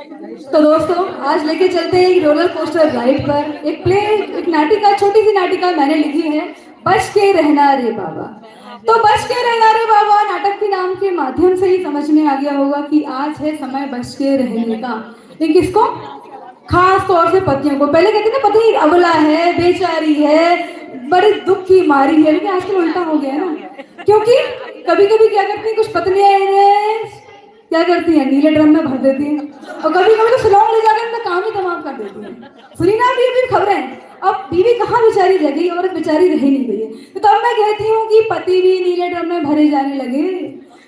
तो दोस्तों आज लेके चलते हैं एक रोलर कोस्टर राइड पर। एक नाटिका, छोटी सी नाटिका मैंने लिखी है, बच के रहना रे बाबा। तो बच के रहना रे बाबा नाटक के नाम के माध्यम से ही समझ में आ गया होगा कि आज है समय बच के रहने का। लेकिन किसको? खास तौर से पतियों को। पहले कहते थे पति अबला है, बेचारी है, बड़े दुख की मारी है, लेकिन आजकल उल्टा हो गया है ना। क्योंकि कभी कभी क्या करती है कुछ पत्नियां, क्या करती है नीले ड्रम में भर देती है, और कभी कभी तो शिलोंग ले जाकर उनका काम ही तमाम कर देती है। सुनी ना अभी खबरें। अब बीवी कहाँ बेचारी रह गई, औरत बेचारी रह ही नहीं गई है। तो अब मैं कहती हूँ कि पति भी नीले ड्रम में भरे जाने लगे,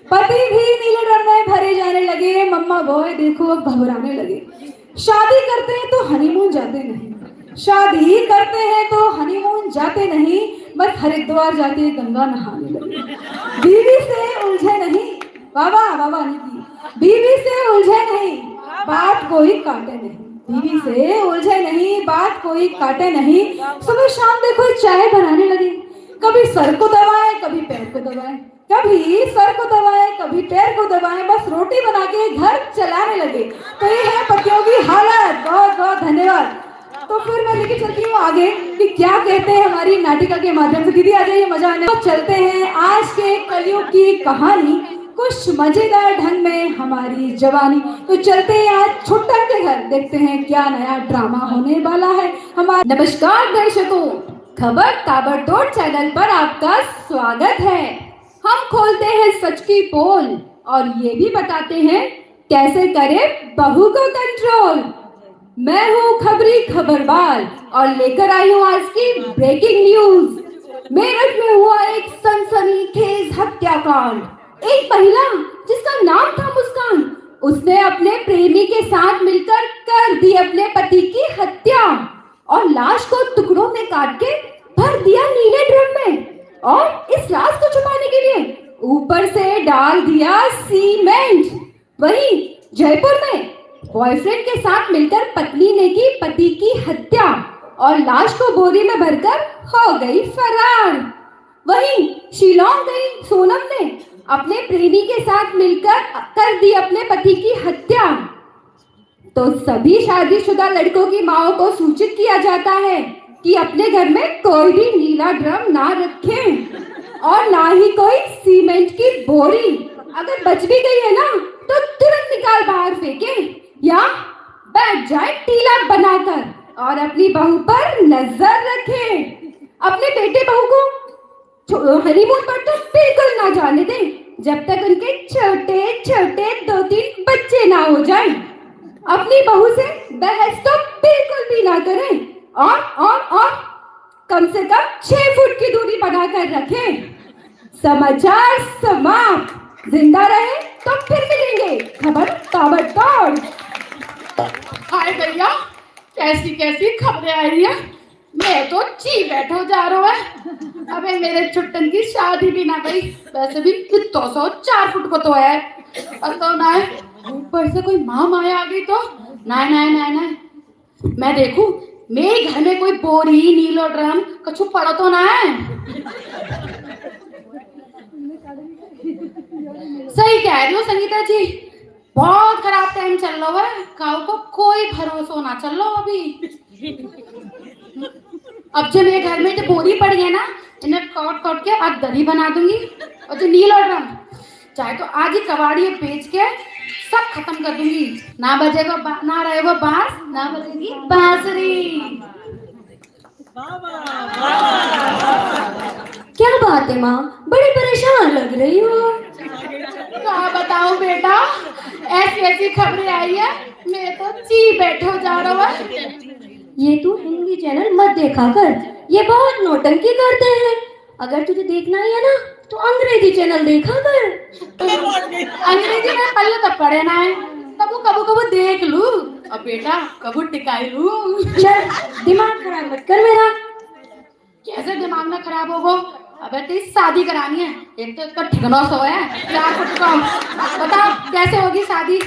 पति भी नीले ड्रम में भरे जाने लगे। मम्मा बॉय देखो अब घबराने लगे। शादी करते हैं तो हनीमून जाते नहीं, शादी करते हैं तो हनीमून जाते नहीं, बस हरिद्वार जाके गंगा नहाने लगे। बीवी से उलझे नहीं, बाबा बाबा नहीं की, बीवी से उलझे नहीं, बात कोई काटे नहीं, बीवी से उलझे नहीं, बात कोई काटे नहीं। सुबह शाम देखो चाय बनाने लगे, कभी सर को दबाए कभी पैर को दबाए, कभी सर को दबाए कभी पैर को दबाए, बस रोटी बना के घर चलाने लगे। तो ये है पतियों की हालत। बहुत बहुत धन्यवाद। तो फिर मैं लेके चलती हूँ आगे कि क्या कहते हैं हमारी नाटिका के माध्यम से। दीदी आ जाइए, मजा आने। तो चलते हैं आज के कलयुग की कहानी, कुछ मजेदार ढंग में हमारी जवानी। तो चलते हैं आज छुट्टन के घर, देखते हैं क्या नया ड्रामा होने वाला है हमारा। नमस्कार दर्शकों, खबर ताबड़तोड़ चैनल पर आपका स्वागत है। हम खोलते हैं सच की पोल और ये भी बताते हैं कैसे करें बहू को कंट्रोल। मैं हूँ खबरी खबरबार और लेकर आई हूँ आज की ब्रेकिंग न्यूज। मेरठ में हुआ एक सनसनीखेज हत्याकांड। एक महिला जिसका नाम था मुस्कान, उसने अपने प्रेमी के साथ मिलकर कर दी अपने पति की हत्या और लाश को टुकड़ों में काट के भर दिया नीले ड्रम में, और इस लाश को छुपाने के लिए ऊपर से डाल दिया सीमेंट। वहीं जयपुर में बॉयफ्रेंड के साथ मिलकर पत्नी ने की पति की हत्या और लाश को बोरी में भरकर हो गई फरार। वहीं शिलोंग गई सोनम ने अपने प्रेमी के साथ मिलकर कर दी अपने पति की हत्या। तो सभी शादीशुदा लड़कों की माओ को सूचित किया जाता है कि अपने घर में कोई भी नीला ड्रम ना रखें और ना ही कोई सीमेंट की बोरी। अगर बच भी गई है ना तो तुरंत निकाल बाहर फेंके या बैठ जाए टीला बनाकर और अपनी बहू पर नजर रखें। अपने बेटे बहू को हनीमून पर तो बिल्कुल ना जाने दें जब तक उनके छोटे छोटे 2-3 बच्चे ना हो जाएं। अपनी बहू से बहस तो बिल्कुल भी ना करें और कम से कम 6 फुट की दूरी बनाकर रखें। समाचार समाप्त। जिंदा रहे तो फिर मिलेंगे खबर ताबड़तोड़। हाय भैया, कैसी कैसी खबरें आ रही है। मैं तो ची बैठो जा रहा है। अबे मेरे छुट्टन की शादी भी ना गई, वैसे भी 4 फुट को तो है, और तो ना ऊपर से कोई माँ माया आ गई तो ना मैं देखूं मेरे घर में कोई बोरी नीलो ड्रम कछु पड़ा तो ना है। सही कह रही हो संगीता जी, बहुत खराब टाइम चल रहा है, काऊ को कोई भरोसा ना चल रहा अभी। अब जो मेरे घर में जो बोरी पड़ी है ना, इन्हें काट के आज दही बना दूंगी, और जो नीला ड्रम चाहे तो आज ही कबाड़ी बेच के सब खत्म कर दूंगी। ना बजेगा ना रहेगा बांस, ना बजेगी बांसुरी। क्या बात है माँ, बड़ी परेशान लग रही हो। क्या बताऊं बेटा, ऐसी ऐसी खबरें आई है, मैं तो ची बैठो जा रहा है। ये तू हिंदी चैनल मत देखा कर, ये बहुत नौटंकी करते हैं। अगर तुझे देखना ही है ना तो अंग्रेजी चैनल देखा कर। अंग्रेजी में पल्ले तो पढ़े ना है, कबू देख लू, अब बेटा कबू टिकाई लू। चल दिमाग खराब मत कर मेरा। कैसे दिमाग में खराब होगो? अबे तेरी शादी करानी है, एक तो इसका ठिकाना सो है 4 फुट का। बताओ कैसे होगी शादी?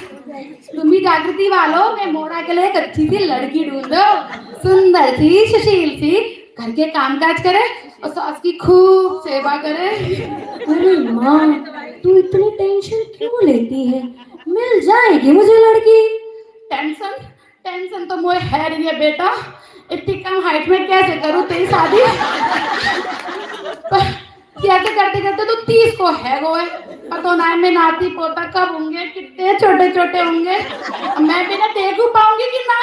तुम भी जागृति वालों, मैं मोड़ा के लिए एक अच्छी सी लड़की ढूंढो, सुंदर सी सुशील सी, घर के कामकाज करे और सास की खूब सेवा करे। अरे माँ, तू इतनी टेंशन क्यों लेती है? मिल जाएगी मुझे लड़की। टेंशन टेंशन तो मुझे है रही है बेटा। इतनी कम हाइट में कैसे करूं तेरी शादी। कैसे करते करते तो 30 को है वो है। पता ना मैं नाती पोता कब होंगे, कितने छोटे छोटे होंगे, मैं भी ना देख पाऊंगी कि ना।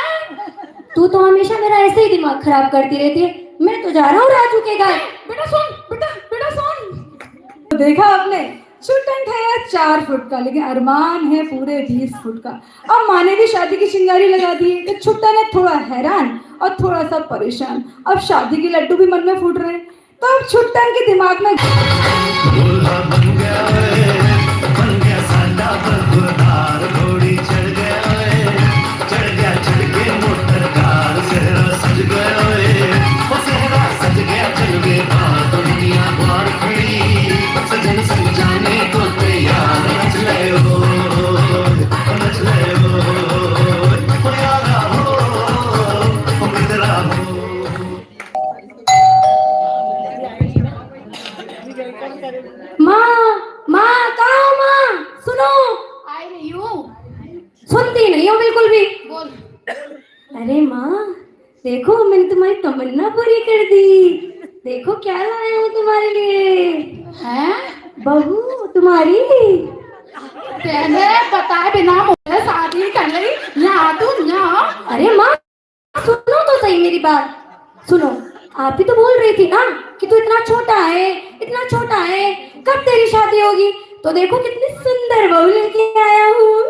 तू तो हमेशा मेरा ऐसे ही दिमाग खराब करती रहती है। मैं तो जा रहा हूँ राजू के घर। बेटा सुन, बेटा सुन। तो देखा आपने, छुट्टन है 4 फुट का, लेकिन अरमान है पूरे 20 फुट का। अब माँ ने भी शादी की चिंगारी लगा दी है, तो छुट्टन है थोड़ा हैरान और थोड़ा सा परेशान। अब शादी के लड्डू भी मन में फूट रहे हैं, तो अब छुट्टन के दिमाग में दूल्हा बन गया साडा बरखुरदार, घोड़ी चढ़ के मोटर कार, सेहरा सज गया ओ सेहरा सज गया, चल गए बात दुनिया बाहर खड़ी, सजन संग जाने को तैयार, नच ले हो ओ यारा हो ओ मित्रा हो। माँ कहाँ हो माँ? सुनो। आई रही हूँ। सुनती नहीं हो बिल्कुल भी। बोल। अरे माँ देखो, मैंने तुम्हारी तमन्ना पूरी कर दी। देखो क्या लाया हूँ तुम्हारे लिए। हैं? बहू तुम्हारी। तेने बताए बिना मुझे शादी कर ली, यहाँ तू यहाँ। अरे माँ सुनो तो सही मेरी बात। सुनो, आप ही तो बोल रही थी ना कि तू इतना छोटा है, इतना छोटा है, कब तेरी शादी होगी। तो देखो कितनी सुंदर बहू लेके आया हूँ।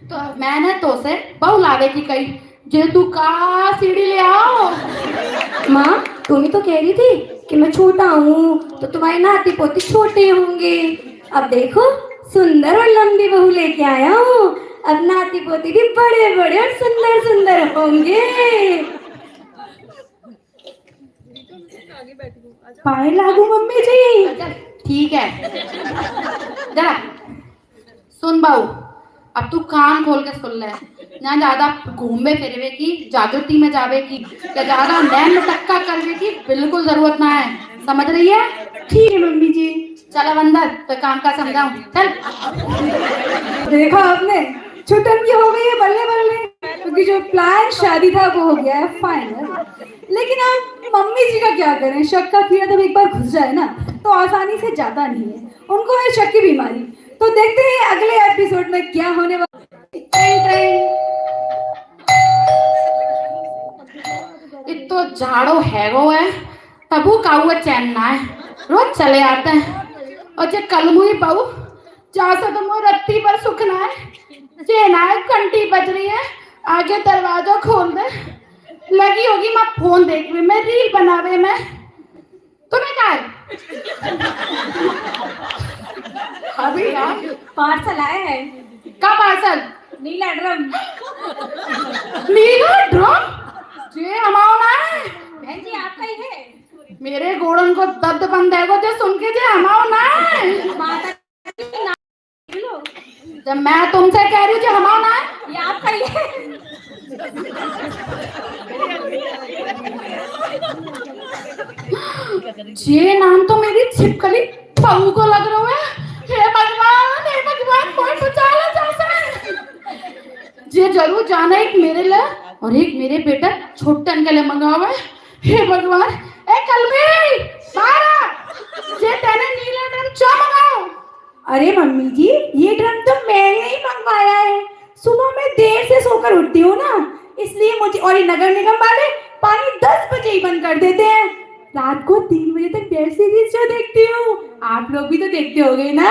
तो मैंने तो से बहू लावे की कही, जे तू का सीढ़ी ले आओ। माँ तुम ही तो कह रही थी कि मैं छोटा हूँ तो तुम्हारे नाती पोती छोटे होंगे। अब देखो सुंदर और लंबी बहू लेके आया हूँ। अब नाती पोती भी बड़े बड़े और सुंदर सुंदर होंगे। पाए लागू मम्मी जी। अच्छा, ठीक है। जरा सुन बहू, अब तू कान खोल के सुन ले। ना ज्यादा घूमे फिरवे की, जागृति में जावे की, या ज्यादा नैन में टक्का करने की बिल्कुल जरूरत ना है, समझ रही है? ठीक है मम्मी जी। चल अब अंदर, तो काम का समझाऊं। चल। देखा आपने, छुट्टन की हो गई है बल्ले बल्ले, क्योंकि जो प्लान शादी था वो हो गया है फाइनल। लेकिन आप मम्मी जी का क्या करें, शक का कीड़ा जब एक बार घुस जाए ना तो आसानी से जाता नहीं है। उनको है शक की बीमारी। तो देखते हैं अगले एपिसोड में क्या होने वाला। इतो झाड़ो है वो है, तबू का हुआ चैन ना है, रोज चले आते हैं। और जे कल मुई बहू जा तो मो रत्ती पर सुखना है, चेना है घंटी बज रही है, आगे दरवाजा खोल दे, लगी होगी मैं फोन देख रही, मैं रील बनावे में। तुम्हें क्या है? अभी यार पार्सल आया है। का पार्सल? नीला ड्रम। नीला ड्रम? जे हमारा ना है। बहन जी आपका ही है। मेरे गोड़न को दर्द बंद है, जो सुन के जे हमारा ना है। माता लो, जब मैं तुमसे कह रही हूँ जो हमारा ना है, ये आपका ही है। ये नाम तो मेरी छिपकली बहू को लग रहा है। हे भगवान कोई बचा लो जैसे। ये जरूर जाना, एक मेरे लिए और एक मेरे बेटा छोटन के लिए मंगावा है। हे भगवान, ए कलमी सारा, ये तेने नीला ड्रम क्यों मंगाओ? अरे मम्मी जी ये ड्रम तो मैंने ही मंगवाया है। सुबह मैं देर से सोकर उठती हूँ ना, इसलिए मुझे, और ये नगर निगम वाले पानी 10 बजे ही बंद कर देते हैं। रात को 3 बजे तक वेब सीरीज शो देखती हूँ। आप लोग भी तो देखते होगे ना,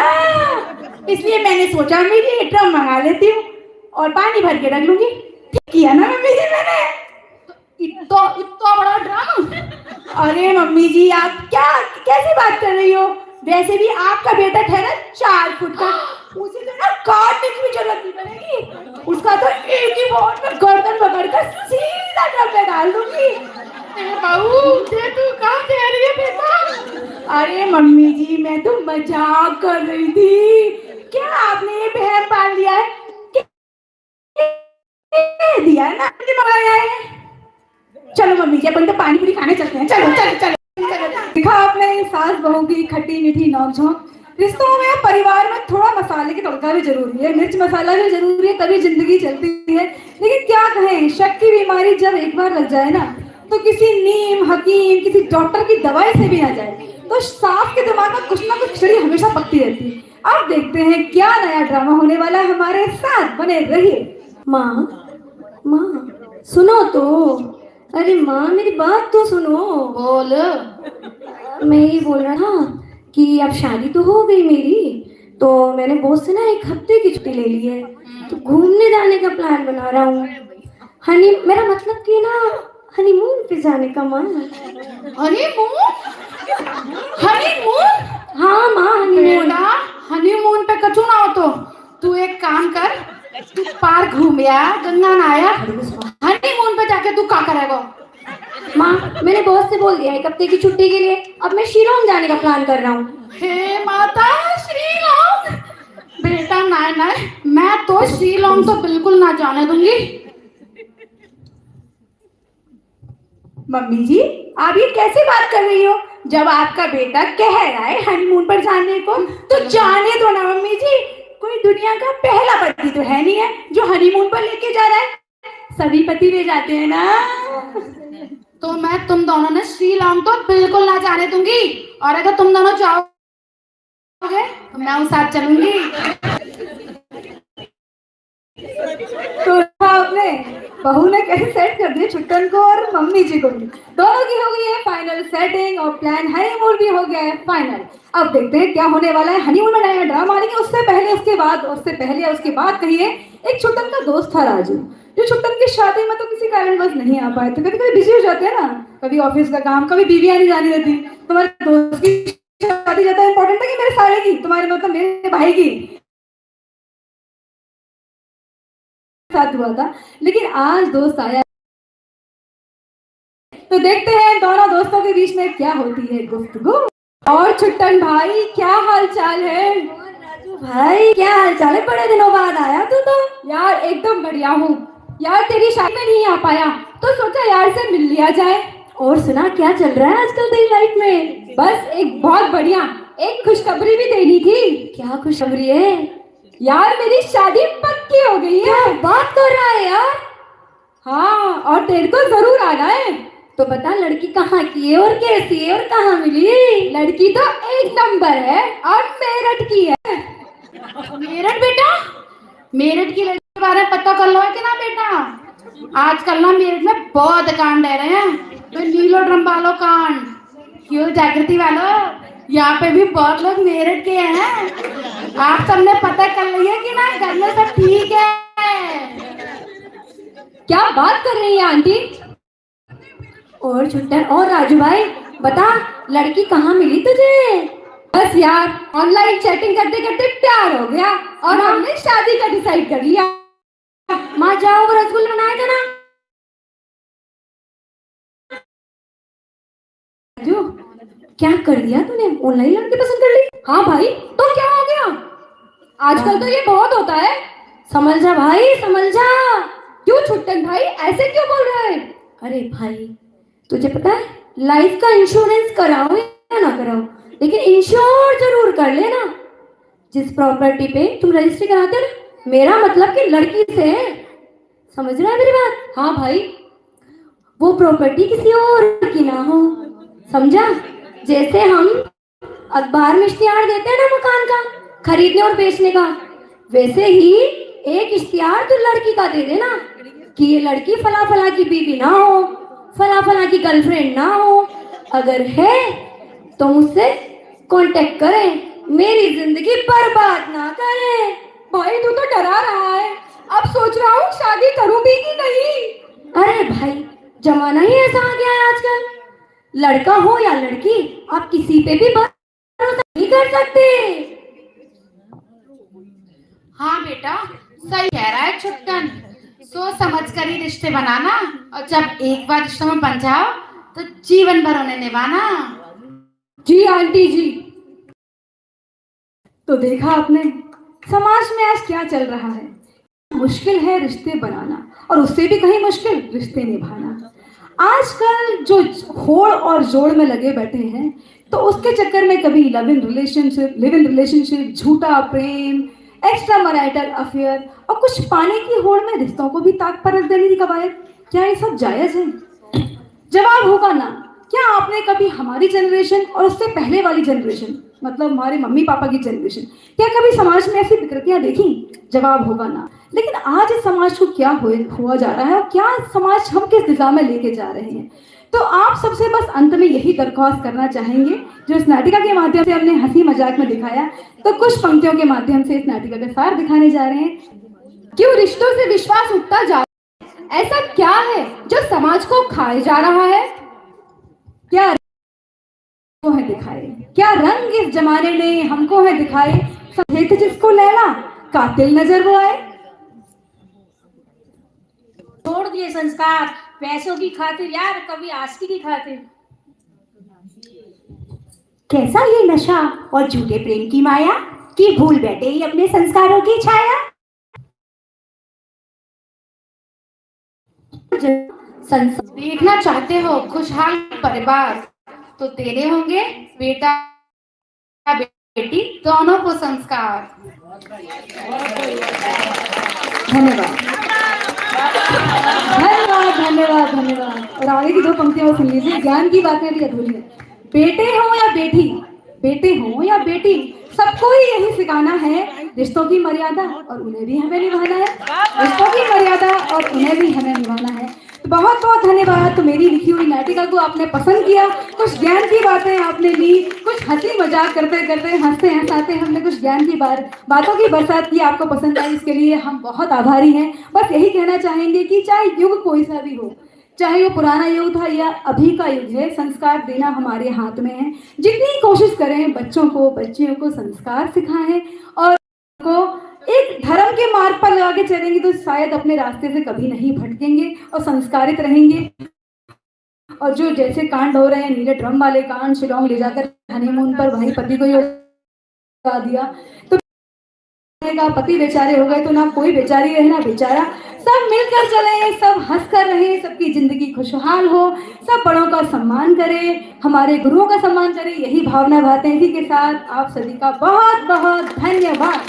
इसलिए मैंने सोचा मैं ये ड्रम मंगा लेती हूँ और पानी भर के रख लूंगी। ठीक किया ना मम्मी जी मैंने? इतना बड़ा ड्रम? अरे मम्मी जी आप क्या कैसी बात कर रही हो? वैसे भी आपका बेटा ठहरा 4 फुट का, उसे तो ना काटने की भी जरूरत नहीं पड़ेगी। उसका तो एक ही बार में गर्दन पकड़कर सीधा ड्रम में डाल दूंगी। बहू ये तू कहाँ कह रही है बेटा? अरे मम्मी जी मैं तो मजाक कर रही थी। क्या आपने ये बहम पाल लिया है? दिया है ना, आपने मंगाया है। चलो मम्मी जी अपन तो पानी पूरी खाने चलते हैं। चलो चलो चलो। देखा आपने सास बहू की खट्टी मीठी नोकझोंक। रिश्तों में या परिवार में थोड़ा मसाले की तड़का भी जरूरी है, मिर्च मसाला भी जरूरी है, तभी जिंदगी चलती है। लेकिन क्या कहें, शक की बीमारी जब एक बार लग जाए ना, तो किसी नीम हकीम किसी डॉक्टर की दवाई से भी ना जाए, तो सांप के दिमाग में कुछ ना कुछ चिड़ी हमेशा पकती रहती है। अब देखते हैं क्या नया ड्रामा होने वाला है, हमारे साथ बने रहिए। माँ माँ सुनो तो, अरे माँ मेरी बात तो सुनो। बोल। मैं ये बोल रहा था कि अब शादी तो हो गई मेरी, तो मैंने बॉस से ना 1 हफ्ते की छुट्टी ले ली है, तो घूमने जाने का प्लान बना रहा हूँ। मेरा मतलब कि ना हनीमून पे जाने का मन। हनीमून? हनीमून? हाँ माँ हनीमून। बेटा हनीमून पे कचू ना हो तो तू एक काम कर, तू पार्क घूम या, गंगा नहाया, हनीमून पे जाके तू क्या करेगा? माँ मैंने बॉस से बोल दिया 1 हफ्ते की छुट्टी के लिए, अब मैं शिलोंग जाने का प्लान कर रहा हूँ। हे माता श्रीलोंग। बेटा नहीं नहीं, मैं तो श्रीलोंग तो बिल्कुल ना जाने दूंगी। मम्मी जी आप ये कैसे बात कर रही हो? जब आपका बेटा कह रहा है हनीमून पर जाने को, तो जाने दो ना मम्मी जी। कोई दुनिया का पहला पति तो है नहीं है जो हनीमून पर लेके जा रहा है, सभी पति ले जाते हैं ना। तो मैं तुम दोनों ने श्रीलोंग तो बिल्कुल ना जाने दूंगी, और अगर तुम दोनों जाओगे तो मैं उस साथ चलूंगी। तो आपने बहू ने कैसे सेट कर दिया छुट्टन को और मम्मी जी को भी, दोनों की हो गई है फाइनल सेटिंग और प्लान हनीमून भी हो गया है फाइनल। अब देखते हैं क्या होने वाला है हनीमून में, नया ड्रामा। लेकिन उससे पहले उसके बाद, उससे पहले उसके बाद कहिए, एक छुट्टन का दोस्त था राजू, जो छुट्टन की शादी में तो किसी कारणवश नहीं आ पाए थे। कभी कभी बिजी हो जाते हैं ना, कभी ऑफिस का काम, कभी बीवियां नहीं जानी रहती। तुम्हारे दोस्त की शादी ज्यादा इंपॉर्टेंट है कि मेरे साले की, तुम्हारे मतलब मेरे भाई की साथ हुआ था। लेकिन आज दोस्त आया, तो देखते हैं दोनों दोस्तों के बीच में क्या होती है गुफ्तगू। और छुट्टन भाई क्या हाल चाल है? राजू भाई क्या हाल चाल है, बड़े दिनों बाद आया तू तो। यार एकदम बढ़िया हूँ यार, तेरी शादी में नहीं आ पाया तो सोचा यार से मिल लिया जाए। और सुना क्या चल रहा है आजकल तेरी लाइफ में? बस एक बहुत बढ़िया एक खुशखबरी भी देनी थी। क्या खुशखबरी है? यार मेरी शादी पक्की हो गई है। क्या बात कर रहा है यार? हाँ, और तेरे को जरूर आना है। तो बता लड़की कहाँ की है और कैसी है और कहाँ मिली? लड़की तो 1 नंबर है और मेरठ की है। मेरठ? बेटा मेरठ की लड़की के बारे में पता कर लो है कि ना बेटा? आजकल ना मेरठ में बहुत कांड रह रहे हैं, तो नीलो ड्रम वालों कांड, क्यों जागृति वालों, यहाँ पे भी बहुत लोग मेरठ के हैं। आप सबने पता कर लिया कि ना, घर में सब ठीक है? क्या बात कर रही है आंटी? और छुट्टन और राजू भाई बता लड़की कहाँ मिली तुझे? बस यार ऑनलाइन चैटिंग करते करते प्यार हो गया और हमने शादी का डिसाइड कर लिया। माँ जाओ वो रसगुल्ला बनाए थे ना। राजू क्या कर दिया तूने, ऑनलाइन लड़की पसंद कर ली? हाँ भाई, तो क्या हो गया, आजकल तो ये बहुत होता है। समझ जा भाई समझ जा। क्यों छुट्टन भाई ऐसे क्यों बोल रहे हैं? अरे भाई तुझे पता है लाइफ का इंश्योरेंस कराओ या ना कराओ, लेकिन इंश्योर जरूर कर लेना। जिस प्रॉपर्टी पे तुम रजिस्ट्री कराते हो ना, मेरा मतलब कि लड़की से है, समझ रहा है मेरी बात? हाँ भाई, वो प्रॉपर्टी किसी और की ना हो, समझा? जैसे हम अखबार में इश्तिहार देते हैं ना मकान का खरीदने और बेचने का, वैसे ही एक इश्तिहार तो लड़की का दे देना कि ये लड़की फला फला की बीवी ना हो, फला फला की गर्लफ्रेंड ना हो, अगर है तो मुझसे कांटेक्ट करें, मेरी जिंदगी बर्बाद ना करें। भाई तू तो डरा रहा है, अब सोच रहा हूँ शादी करूं भी कि नहीं। अरे भाई जमाना ही ऐसा आ गया है आजकल, लड़का हो या लड़की आप किसी पे भी भरोसा नहीं कर सकते। हाँ बेटा सही कह रहा है छुट्टन, सोच समझ कर ही रिश्ते बनाना, और जब एक बार रिश्तों में बन जाओ तो जीवन भर उन्हें निभाना। जी आंटी जी। तो देखा आपने समाज में आज क्या चल रहा है, मुश्किल है रिश्ते बनाना और उससे भी कहीं मुश्किल रिश्ते निभाना। आजकल जो होड़ और जोड़ में लगे बैठे हैं, तो उसके चक्कर में कभी लिव इन रिलेशनशिप, झूठा प्रेम, एक्स्ट्रा मैरिटल अफेयर और कुछ पाने की होड़ में रिश्तों को भी ताक पर रख देने की कवायद, क्या ये सब जायज है? जवाब होगा ना। क्या आपने कभी हमारी जनरेशन और उससे पहले वाली जनरेशन, मतलब हमारे मम्मी पापा की जनरेशन, क्या कभी समाज में ऐसी विकृतियां देखी? जवाब होगा ना। लेकिन आज इस समाज को क्या हुआ जा रहा है और क्या समाज हम किस दिशा में लेके जा रहे हैं? तो आप सबसे बस अंत में यही दरख्वास्त करना चाहेंगे, जो इस नाटिका के माध्यम से हमने हंसी मजाक में दिखाया, तो कुछ पंक्तियों के माध्यम से इस नाटिका का सार दिखाने जा रहे हैं। क्यों रिश्तों से विश्वास उठता जा रहा है? ऐसा क्या है जो समाज को खाए जा रहा है? क्या हमको है दिखाए, क्या रंग इस जमाने ने हमको है दिखाए, समझे थे जिसको लैला कातिल नजर वो आए। छोड़ दिए संस्कार पैसों की खातिर यार, कभी आस्ती की खातिर। कैसा ये नशा और झूठे प्रेम की माया, कि भूल बैठे ही अपने संस्कारों की छाया। देखना चाहते हो खुशहाल परिवार, तो तेरे होंगे बेटा बेटी दोनों को संस्कार। धन्यवाद धन्यवाद धन्यवाद धन्यवाद। और आगे की दो पंक्तियां सुन लीजिए, ज्ञान की बातें भी अधूरी है। बेटे हो या बेटी, बेटे हो या बेटी, सबको ही यही सिखाना है रिश्तों की मर्यादा और उन्हें भी हमें निभाना है। रिश्तों की मर्यादा और उन्हें भी हमें निभाना है। तो बहुत बहुत धन्यवाद। तो मेरी लिखी हुई नाटिका को आपने पसंद किया, कुछ ज्ञान की बातें आपने ली, कुछ हंसी मजाक करते करते हंसते हंसाते हमने कुछ ज्ञान की बातों की बरसात की, आपको पसंद आई, इसके लिए हम बहुत आभारी हैं। बस यही कहना चाहेंगे कि चाहे युग कोई सा भी हो, चाहे वो पुराना युग था या अभी का युग है, संस्कार देना हमारे हाथ में है। जितनी कोशिश करें बच्चों को बच्चियों को संस्कार सिखाएं और को एक धर्म के मार्ग पर लगा के चलेंगे तो शायद अपने रास्ते से कभी नहीं भटकेंगे और संस्कारित रहेंगे। और जो जैसे कांड हो रहे हैं, नीले ड्रम वाले कांड, शिलोंग ले जाकर हनीमून पर भाई पति को ही उड़ा दिया, तो का पति बेचारे हो गए तो ना कोई बेचारी रहे ना बेचारा। सब मिलकर चले, सब हंस कर रहे, सबकी जिंदगी खुशहाल हो, सब बड़ों का सम्मान करें, हमारे गुरुओं का सम्मान करें, यही भावना भाते हैं। इसी के साथ आप सभी का बहुत बहुत धन्यवाद।